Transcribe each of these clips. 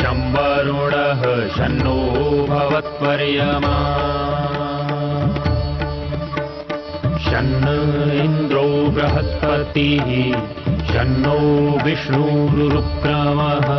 शं वरुणः शन्नो भवत्वर्यमा शन्न इन्द्रो बृहस्पतिः शन्नो विष्णुरुक्रमः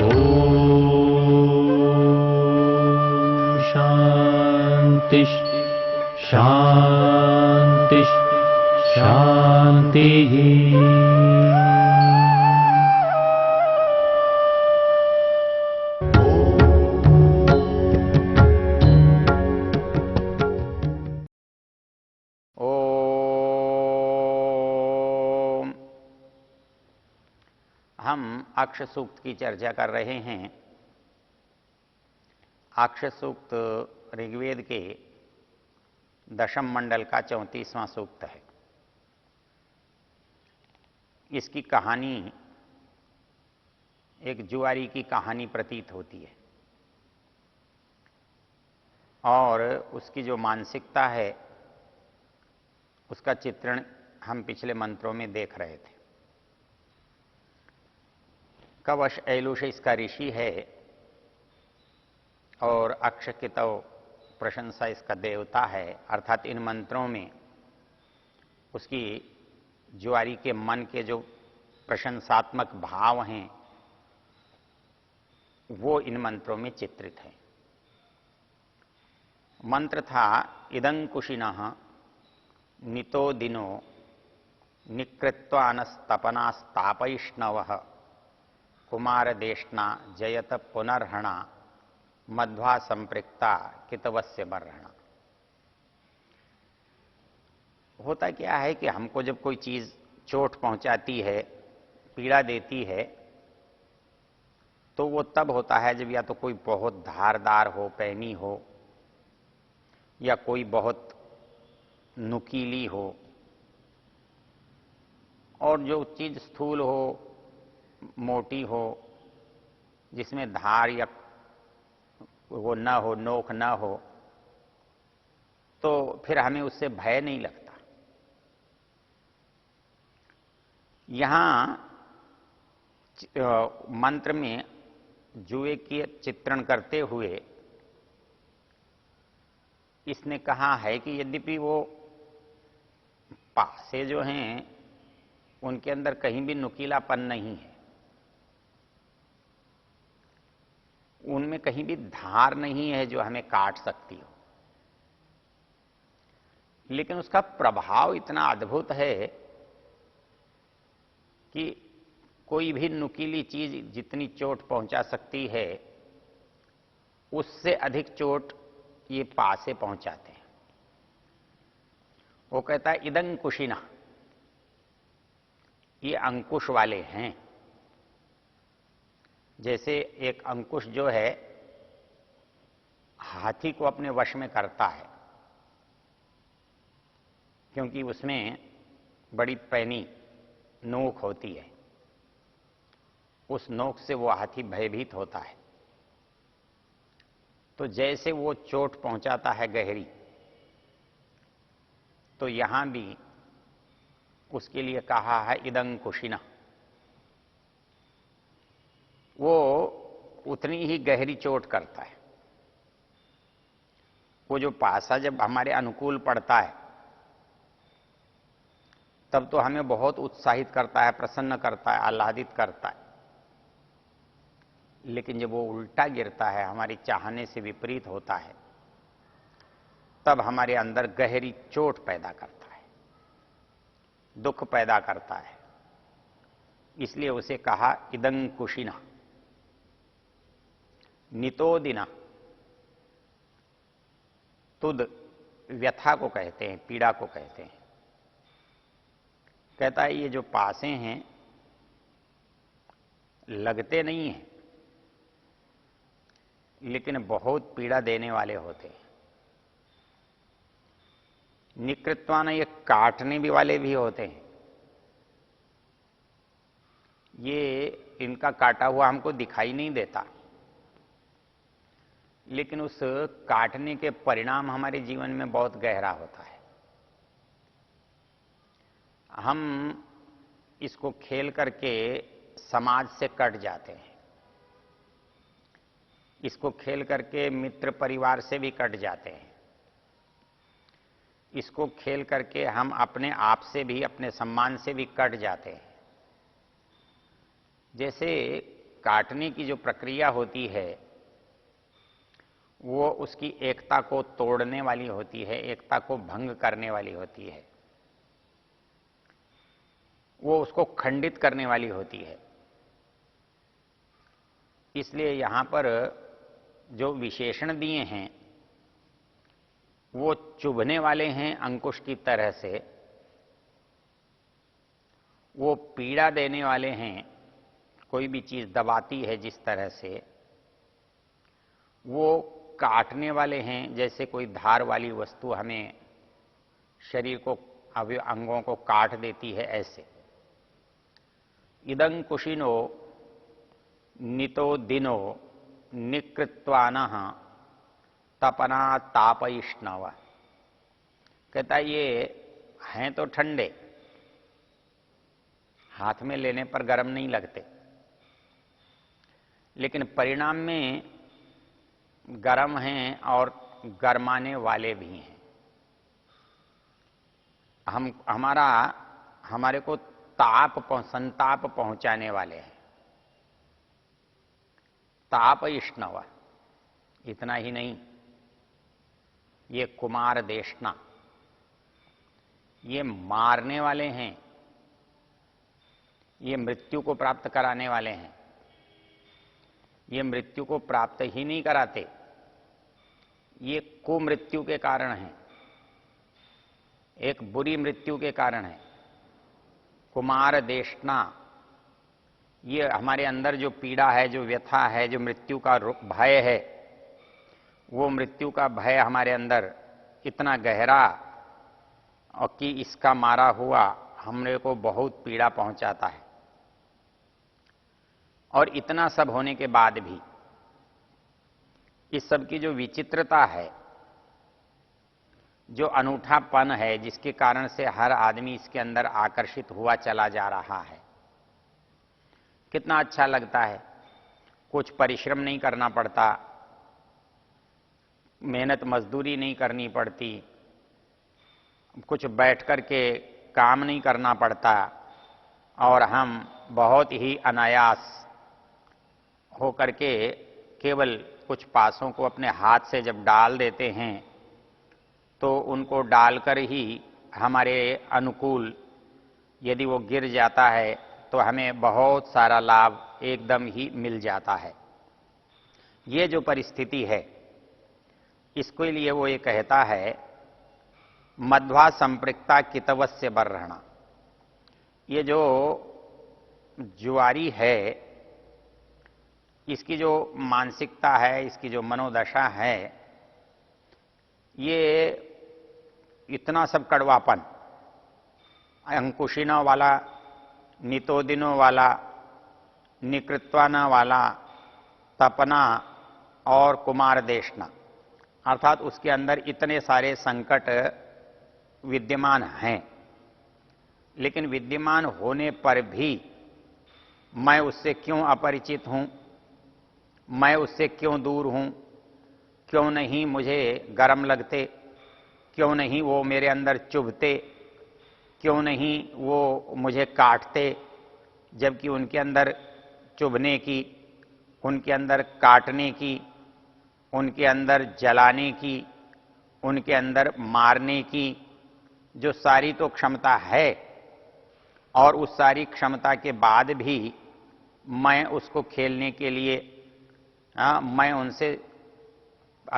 ॐ शान्ति शान्ति शान्तिः। हम अक्ष सूक्त की चर्चा कर रहे हैं। अक्ष सूक्त ऋग्वेद के दशम मंडल का 34वां सूक्त है। इसकी कहानी एक जुआरी की कहानी प्रतीत होती है और उसकी जो मानसिकता है उसका चित्रण हम पिछले मंत्रों में देख रहे थे। कवश ऐलुष इसका ऋषि है और अक्षकितव प्रशंसा इसका देवता है। अर्थात इन मंत्रों में उसकी जुआरी के मन के जो प्रशंसात्मक भाव हैं वो इन मंत्रों में चित्रित है। मंत्र था इदं कुशिनः नितो दिनो निकृत्वानस्तपनास्तापयिष्णवः कुमारदेष्णा जयत पुनर्हणा मध्वा संपृक्ता कितवस्य बर्हणा। होता क्या है कि हमको जब कोई चीज चोट पहुंचाती है, पीड़ा देती है, तो वो तब होता है जब या तो कोई बहुत धारदार हो, पैनी हो, या कोई बहुत नुकीली हो, और जो चीज स्थूल हो, मोटी हो, जिसमें धार या वो न हो, नोक न हो, तो फिर हमें उससे भय नहीं लगता। यहां मंत्र में जुए की चित्रण करते हुए इसने कहा है कि यद्यपि वो पासे जो हैं उनके अंदर कहीं भी नुकीलापन नहीं है, उनमें कहीं भी धार नहीं है जो हमें काट सकती हो, लेकिन उसका प्रभाव इतना अद्भुत है कि कोई भी नुकीली चीज जितनी चोट पहुंचा सकती है उससे अधिक चोट ये पासे पहुंचाते हैं। वो कहता है इदं कुशिना, ये अंकुश वाले हैं। जैसे एक अंकुश जो है हाथी को अपने वश में करता है, क्योंकि उसमें बड़ी पैनी नोक होती है, उस नोक से वो हाथी भयभीत होता है। तो जैसे वो चोट पहुंचाता है गहरी, तो यहां भी उसके लिए कहा है इदं कुशिना। वो उतनी ही गहरी चोट करता है। वो जो पासा जब हमारे अनुकूल पड़ता है तब तो हमें बहुत उत्साहित करता है, प्रसन्न करता है, आह्लादित करता है, लेकिन जब वो उल्टा गिरता है, हमारी चाहने से विपरीत होता है, तब हमारे अंदर गहरी चोट पैदा करता है, दुख पैदा करता है। इसलिए उसे कहा इदं कुशिना। नितोदिना, तुद व्यथा को कहते हैं, पीड़ा को कहते हैं। कहता है ये जो पासे हैं लगते नहीं हैं, लेकिन बहुत पीड़ा देने वाले होते हैं। निकृत्वान, ये काटने भी वाले भी होते हैं। ये इनका काटा हुआ हमको दिखाई नहीं देता, लेकिन उस काटने के परिणाम हमारे जीवन में बहुत गहरा होता है। हम इसको खेल करके समाज से कट जाते हैं, इसको खेल करके मित्र परिवार से भी कट जाते हैं, इसको खेल करके हम अपने आप से भी, अपने सम्मान से भी कट जाते हैं। जैसे काटने की जो प्रक्रिया होती है वो उसकी एकता को तोड़ने वाली होती है, एकता को भंग करने वाली होती है, वो उसको खंडित करने वाली होती है। इसलिए यहां पर जो विशेषण दिए हैं वो चुभने वाले हैं अंकुश की तरह से, वो पीड़ा देने वाले हैं, कोई भी चीज दबाती है जिस तरह से, वो काटने वाले हैं जैसे कोई धार वाली वस्तु हमें शरीर को, अंगों को काट देती है, ऐसे। इदं कुशिनो नितो दिनो निकृत्वानः तपना तापयिष्णव। कहता ये हैं तो ठंडे, हाथ में लेने पर गर्म नहीं लगते, लेकिन परिणाम में गर्म हैं और गरमाने वाले भी हैं। हमारे को संताप पहुंचाने वाले हैं। ताप इष्णव, इतना ही नहीं, ये कुमार देशना, ये मारने वाले हैं, ये मृत्यु को प्राप्त कराने वाले हैं। ये मृत्यु को प्राप्त ही नहीं कराते, ये कुमृत्यु के कारण हैं, एक बुरी मृत्यु के कारण है। कुमार देशना, ये हमारे अंदर जो पीड़ा है, जो व्यथा है, जो मृत्यु का भय है, वो मृत्यु का भय हमारे अंदर इतना गहरा और कि इसका मारा हुआ हमने को बहुत पीड़ा पहुंचाता है। और इतना सब होने के बाद भी इस सब की जो विचित्रता है, जो अनूठापन है, जिसके कारण से हर आदमी इसके अंदर आकर्षित हुआ चला जा रहा है, कितना अच्छा लगता है। कुछ परिश्रम नहीं करना पड़ता, मेहनत मजदूरी नहीं करनी पड़ती, कुछ बैठ कर के काम नहीं करना पड़ता, और हम बहुत ही अनायास हो करके केवल कुछ पासों को अपने हाथ से जब डाल देते हैं तो उनको डालकर ही हमारे अनुकूल यदि वो गिर जाता है तो हमें बहुत सारा लाभ एकदम ही मिल जाता है। ये जो परिस्थिति है, इसके लिए वो ये कहता है मध्वा संपृक्ता कितवस्य बर्हणा। ये जो जुआरी है, इसकी जो मानसिकता है, इसकी जो मनोदशा है, ये इतना सब कड़वापन, अंकुशिनों वाला, नितोदिनों वाला, निकृत्वाना वाला, तपना और कुमार देशना, अर्थात उसके अंदर इतने सारे संकट विद्यमान हैं। लेकिन विद्यमान होने पर भी मैं उससे क्यों अपरिचित हूं, मैं उससे क्यों दूर हूं, क्यों नहीं मुझे गर्म लगते, क्यों नहीं वो मेरे अंदर चुभते, क्यों नहीं वो मुझे काटते, जबकि उनके अंदर चुभने की, उनके अंदर काटने की, उनके अंदर जलाने की, उनके अंदर मारने की जो सारी तो क्षमता है, और उस सारी क्षमता के बाद भी मैं उसको खेलने के लिए, मैं उनसे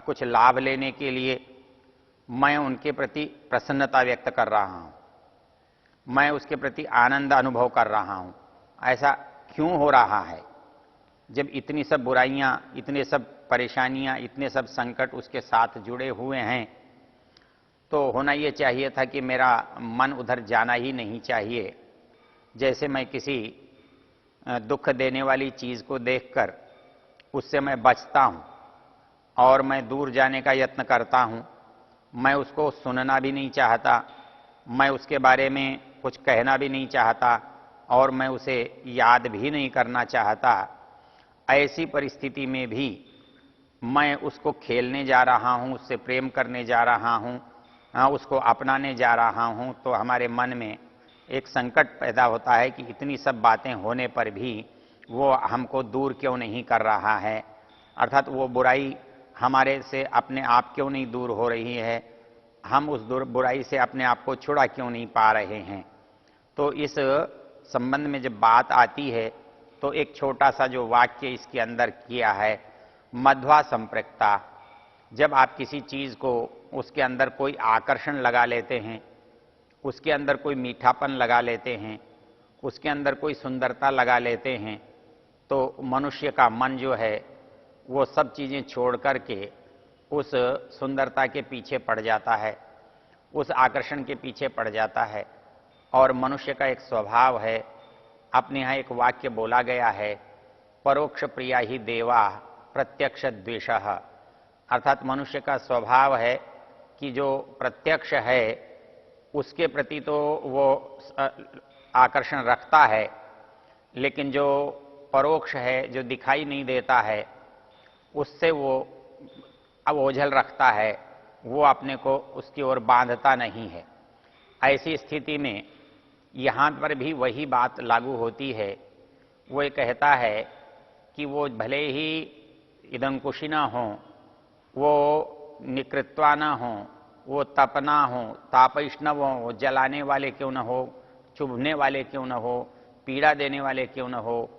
कुछ लाभ लेने के लिए मैं उनके प्रति प्रसन्नता व्यक्त कर रहा हूं, मैं उसके प्रति आनंद अनुभव कर रहा हूं। ऐसा क्यों हो रहा है जब इतनी सब बुराइयां, इतने सब परेशानियां, इतने सब संकट उसके साथ जुड़े हुए हैं? तो होना ये चाहिए था कि मेरा मन उधर जाना ही नहीं चाहिए। जैसे मैं किसी दुख देने वाली चीज को देखकर उससे मैं बचता हूं और मैं दूर जाने का यत्न करता हूं, मैं उसको सुनना भी नहीं चाहता, मैं उसके बारे में कुछ कहना भी नहीं चाहता, और मैं उसे याद भी नहीं करना चाहता, ऐसी परिस्थिति में भी मैं उसको खेलने जा रहा हूं, उससे प्रेम करने जा रहा हूं, उसको अपनाने जा रहा हूं, तो हमारे मन में एक संकट पैदा होता है कि इतनी सब बातें होने पर भी वो हमको दूर क्यों नहीं कर रहा है, अर्थात वो बुराई हमारे से अपने आप क्यों नहीं दूर हो रही है, हम उस बुराई से अपने आप को छुड़ा क्यों नहीं पा रहे हैं। तो इस संबंध में जब बात आती है तो एक छोटा सा जो वाक्य इसके अंदर किया है, मध्वा संपृक्ता। जब आप किसी चीज को, उसके अंदर कोई आकर्षण लगा लेते हैं, उसके अंदर कोई मीठापन लगा लेते हैं, उसके अंदर कोई सुंदरता लगा लेते हैं, तो मनुष्य का मन जो है वो सब चीजें छोड़ करके उस सुंदरता के पीछे पड़ जाता है, उस आकर्षण के पीछे पड़ जाता है। और मनुष्य का एक स्वभाव है, अपने यहाँ एक वाक्य बोला गया है, परोक्ष प्रिया ही देवा प्रत्यक्ष द्वेषः, अर्थात मनुष्य का स्वभाव है कि जो प्रत्यक्ष है उसके प्रति तो वो आकर्षण रखता है, लेकिन जो परोक्ष है, जो दिखाई नहीं देता है, उससे वो अब ओझल रखता है, वो अपने को उसकी ओर बांधता नहीं है। ऐसी स्थिति में यहाँ पर भी वही बात लागू होती है। वो ये कहता है कि वो भले ही इदंकुशिना हो, वो निकृत्वा न हो, वो तपना हो, तापैष्णव हो, वो जलाने वाले क्यों न हो, चुभने वाले क्यों न हो, पीड़ा देने वाले क्यों न हो,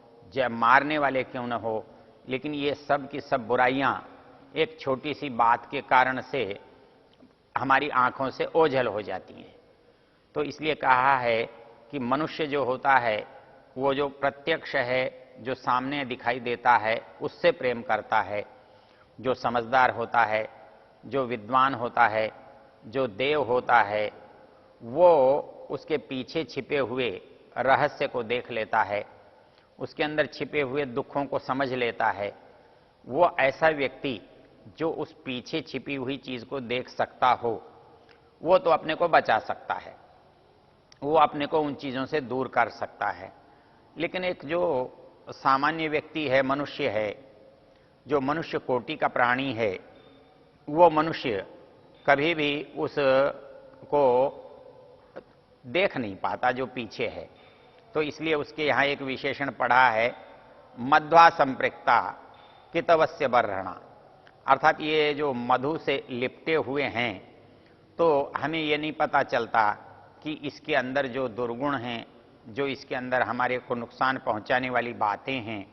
मारने वाले क्यों न हो, लेकिन ये सब की सब बुराइयां एक छोटी सी बात के कारण से हमारी आंखों से ओझल हो जाती हैं। तो इसलिए कहा है कि मनुष्य जो होता है वो जो प्रत्यक्ष है, जो सामने दिखाई देता है, उससे प्रेम करता है। जो समझदार होता है, जो विद्वान होता है, जो देव होता है, वो उसके पीछे छिपे हुए रहस्य को देख लेता है, उसके अंदर छिपे हुए दुखों को समझ लेता है। वो ऐसा व्यक्ति जो उस पीछे छिपी हुई चीज को देख सकता हो, वो तो अपने को बचा सकता है, वो अपने को उन चीजों से दूर कर सकता है। लेकिन एक जो सामान्य व्यक्ति है, मनुष्य है, जो मनुष्य कोटि का प्राणी है, वो मनुष्य कभी भी उस को देख नहीं पाता जो पीछे है। तो इसलिए उसके यहाँ एक विशेषण पढ़ा है, मध्वा संपृक्ता कितवस्य बर्हणा, अर्थात ये जो मधु से लिपटे हुए हैं, तो हमें ये नहीं पता चलता कि इसके अंदर जो दुर्गुण हैं, जो इसके अंदर हमारे को नुकसान पहुंचाने वाली बातें हैं,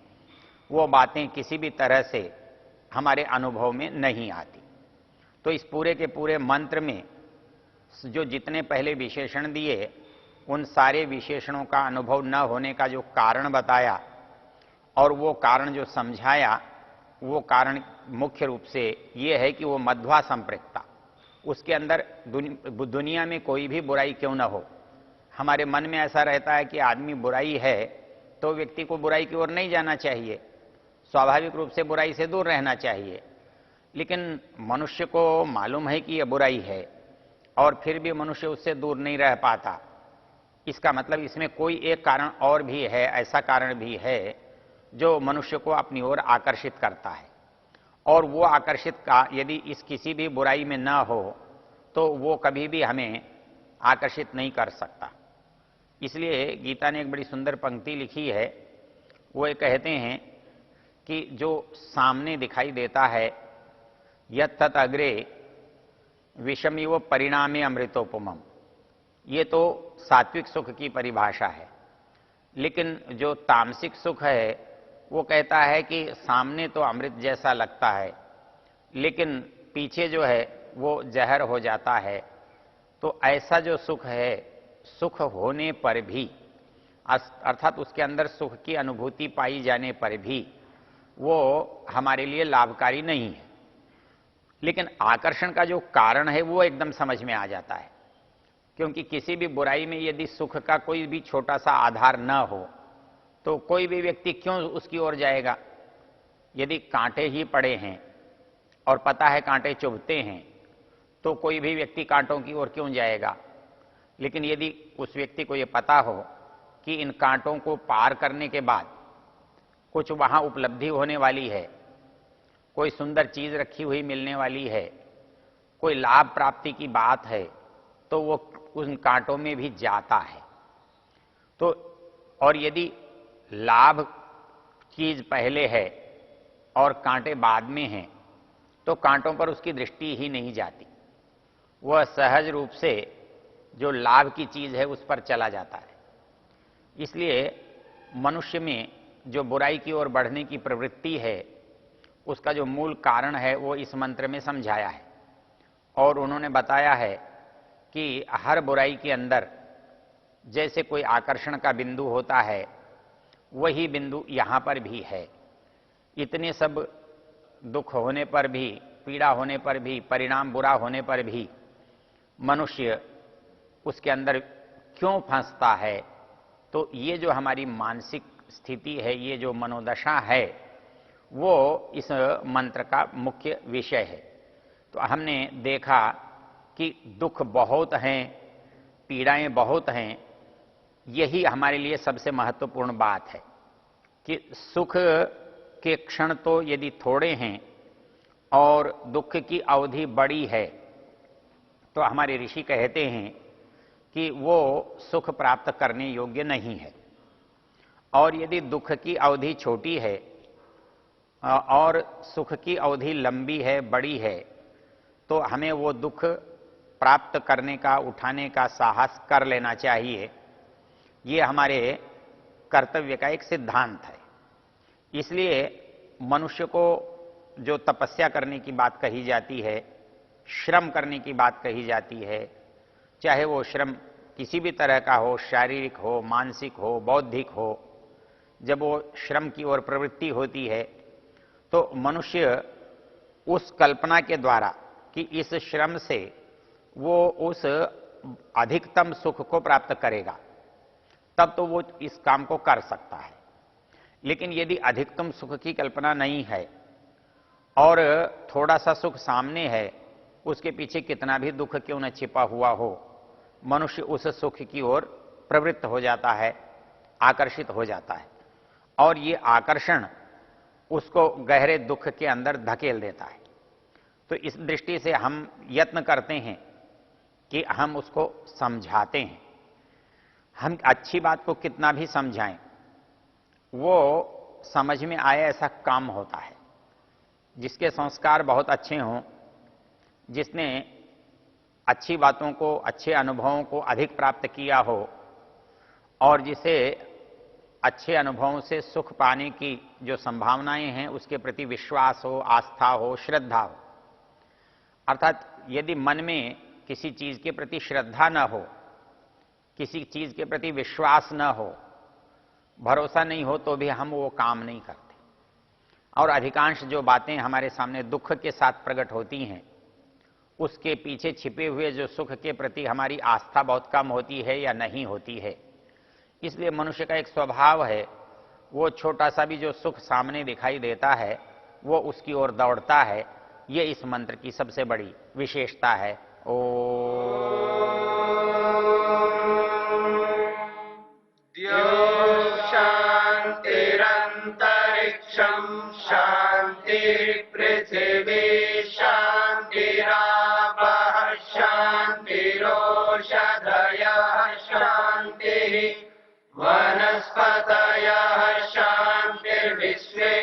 वो बातें किसी भी तरह से हमारे अनुभव में नहीं आती। तो इस पूरे के पूरे मंत्र में जो जितने पहले विशेषण दिए, उन सारे विशेषणों का अनुभव न होने का जो कारण बताया और वो कारण जो समझाया, वो कारण मुख्य रूप से ये है कि वो मध्वा संपृक्ता, उसके अंदर दुनिया में कोई भी बुराई क्यों न हो। हमारे मन में ऐसा रहता है कि आदमी बुराई है तो व्यक्ति को बुराई की ओर नहीं जाना चाहिए, स्वाभाविक रूप से बुराई से दूर रहना चाहिए। लेकिन मनुष्य को मालूम है कि यह बुराई है और फिर भी मनुष्य उससे दूर नहीं रह पाता। इसका मतलब इसमें कोई एक कारण और भी है, ऐसा कारण भी है जो मनुष्य को अपनी ओर आकर्षित करता है, और वो आकर्षित का यदि इस किसी भी बुराई में न हो तो वो कभी भी हमें आकर्षित नहीं कर सकता। इसलिए गीता ने एक बड़ी सुंदर पंक्ति लिखी है, वो ये कहते हैं कि जो सामने दिखाई देता है, यत् तत् अग्रे विषमिव परिणामे अमृतोपमम, ये तो सात्विक सुख की परिभाषा है। लेकिन जो तामसिक सुख है वो कहता है कि सामने तो अमृत जैसा लगता है, लेकिन पीछे जो है वो जहर हो जाता है। तो ऐसा जो सुख है, सुख होने पर भी, अर्थात उसके अंदर सुख की अनुभूति पाई जाने पर भी वो हमारे लिए लाभकारी नहीं है। लेकिन आकर्षण का जो कारण है वो एकदम समझ में आ जाता है, क्योंकि किसी भी बुराई में यदि सुख का कोई भी छोटा सा आधार न हो तो कोई भी व्यक्ति क्यों उसकी ओर जाएगा। यदि कांटे ही पड़े हैं और पता है कांटे चुभते हैं तो कोई भी व्यक्ति कांटों की ओर क्यों जाएगा। लेकिन यदि उस व्यक्ति को यह पता हो कि इन कांटों को पार करने के बाद कुछ वहां उपलब्धि होने वाली है, कोई सुंदर चीज रखी हुई मिलने वाली है, कोई लाभ प्राप्ति की बात है, तो वो उन कांटों में भी जाता है। तो और यदि लाभ चीज पहले है और कांटे बाद में हैं, तो कांटों पर उसकी दृष्टि ही नहीं जाती, वह सहज रूप से जो लाभ की चीज है उस पर चला जाता है। इसलिए मनुष्य में जो बुराई की ओर बढ़ने की प्रवृत्ति है, उसका जो मूल कारण है वो इस मंत्र में समझाया है। और उन्होंने बताया है कि हर बुराई के अंदर जैसे कोई आकर्षण का बिंदु होता है, वही बिंदु यहां पर भी है। इतने सब दुख होने पर भी, पीड़ा होने पर भी, परिणाम बुरा होने पर भी मनुष्य उसके अंदर क्यों फंसता है? तो ये जो हमारी मानसिक स्थिति है, ये जो मनोदशा है, वो इस मंत्र का मुख्य विषय है। तो हमने देखा कि दुख बहुत हैं, पीड़ाएं बहुत हैं। यही हमारे लिए सबसे महत्वपूर्ण बात है कि सुख के क्षण तो यदि थोड़े हैं और दुख की अवधि बड़ी है, तो हमारे ऋषि कहते हैं कि वो सुख प्राप्त करने योग्य नहीं है। और यदि दुख की अवधि छोटी है और सुख की अवधि लंबी है, बड़ी है, तो हमें वो दुख प्राप्त करने का, उठाने का साहस कर लेना चाहिए। ये हमारे कर्तव्य का एक सिद्धांत है। इसलिए मनुष्य को जो तपस्या करने की बात कही जाती है, श्रम करने की बात कही जाती है, चाहे वो श्रम किसी भी तरह का हो, शारीरिक हो, मानसिक हो, बौद्धिक हो, जब वो श्रम की ओर प्रवृत्ति होती है तो मनुष्य उस कल्पना के द्वारा कि इस श्रम से वो उस अधिकतम सुख को प्राप्त करेगा, तब तो वो इस काम को कर सकता है। लेकिन यदि अधिकतम सुख की कल्पना नहीं है और थोड़ा सा सुख सामने है, उसके पीछे कितना भी दुख क्यों न छिपा हुआ हो, मनुष्य उस सुख की ओर प्रवृत्त हो जाता है, आकर्षित हो जाता है, और ये आकर्षण उसको गहरे दुख के अंदर धकेल देता है। तो इस दृष्टि से हम यत्न करते हैं कि हम उसको समझाते हैं। हम अच्छी बात को कितना भी समझाएं, वो समझ में आए ऐसा काम होता है। जिसके संस्कार बहुत अच्छे हों, जिसने अच्छी बातों को, अच्छे अनुभवों को अधिक प्राप्त किया हो, और जिसे अच्छे अनुभवों से सुख पाने की जो संभावनाएं हैं उसके प्रति विश्वास हो, आस्था हो, श्रद्धा हो। अर्थात यदि मन में किसी चीज के प्रति श्रद्धा न हो, किसी चीज के प्रति विश्वास न हो, भरोसा नहीं हो, तो भी हम वो काम नहीं करते। और अधिकांश जो बातें हमारे सामने दुख के साथ प्रकट होती हैं, उसके पीछे छिपे हुए जो सुख के प्रति हमारी आस्था बहुत कम होती है या नहीं होती है। इसलिए मनुष्य का एक स्वभाव है, वो छोटा सा भी जो सुख सामने दिखाई देता है वो उसकी ओर दौड़ता है। ये इस मंत्र की सबसे बड़ी विशेषता है। शांतिरंतरिक्षं शांतिर्पृथिवी शांतिरापः शांतिरोषधयः शांतिः वनस्पतयः शांतिर्विश्वे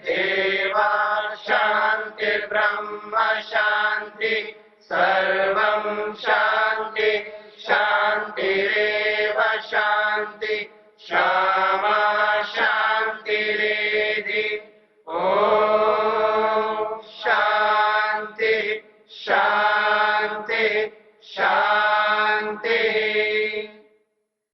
देवा शांतिर्ब्रह्म शांति सर्वं शांति शांतिरेव शांति क्षमा शांतिरेधि। ओम शांति शांति शांति।